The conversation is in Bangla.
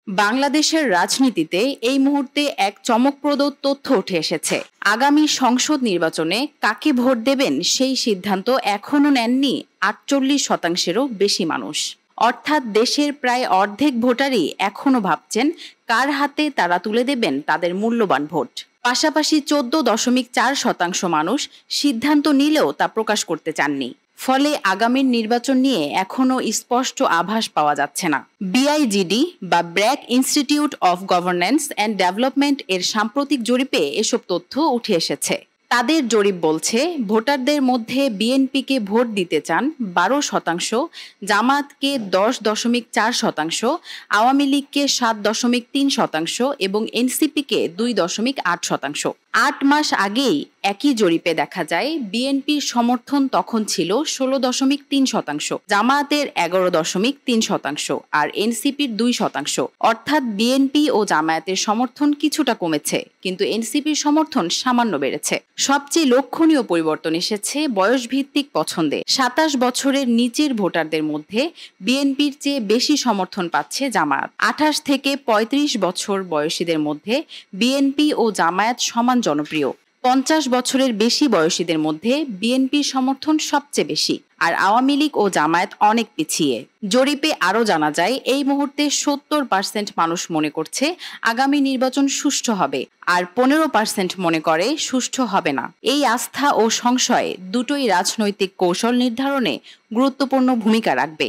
বাংলাদেশের রাজনীতিতে এই মুহূর্তে এক চমকপ্রদ তথ্য উঠে এসেছে। আগামী সংসদ নির্বাচনে কাকে ভোট দেবেন সেই সিদ্ধান্ত এখনো নেননি ৪৮%-এরও বেশি মানুষ। অর্থাৎ দেশের প্রায় অর্ধেক ভোটারই এখনো ভাবছেন কার হাতে তারা তুলে দেবেন তাদের মূল্যবান ভোট। পাশাপাশি ১৪.৪% মানুষ সিদ্ধান্ত নিলেও তা প্রকাশ করতে চাননি। ফলে আগামীর নির্বাচন নিয়ে এখনো স্পষ্ট আভাস পাওয়া যাচ্ছে না। বিআইজিডি বা BRAC institute of governance and development এর সাম্প্রতিক জরিপে এসব তথ্য উঠে এসেছে। তাদের জরিপ বলছে ভোটারদের মধ্যে বিএনপিকে ভোট দিতে চান ১২%, জামায়াতকে ১০.৪%, আওয়ামী লীগকে ৭.৩% এবং এনসিপিকে ২.৮%। ৮ মাস আগেই একই জরিপে দেখা যায় বিএনপির সমর্থন তখন ছিল ১৬.৩%, জামায়াতের ১১.৩% আর এনসিপির ২%। অর্থাৎ বিএনপি ও জামায়াতের সমর্থন কিছুটা কমেছে, কিন্তু এনসিপির সমর্থন সামান্য বেড়েছে। সবচেয়ে লক্ষণীয় পরিবর্তন এসেছে বয়সভিত্তিক পছন্দে। ২৭ বছরের নিচের ভোটারদের মধ্যে বিএনপির চেয়ে বেশি সমর্থন পাচ্ছে জামায়াত। ২৮ থেকে ৩৫ বছর বয়সীদের মধ্যে বিএনপি ও জামায়াত সমান জনপ্রিয়। ৫০ বছরের বেশি বয়সীদের মধ্যে বিএনপির সমর্থন সবচেয়ে বেশি, আর আওয়ামী লীগ ও জামায়াত অনেক পিছিয়ে। জরিপে আরও জানা যায় এই মুহূর্তে ৭০% মানুষ মনে করছে আগামী নির্বাচন সুষ্ঠু হবে, আর ১৫% মনে করে সুষ্ঠু হবে না। এই আস্থা ও সংশয় দুটোই রাজনৈতিক কৌশল নির্ধারণে গুরুত্বপূর্ণ ভূমিকা রাখবে।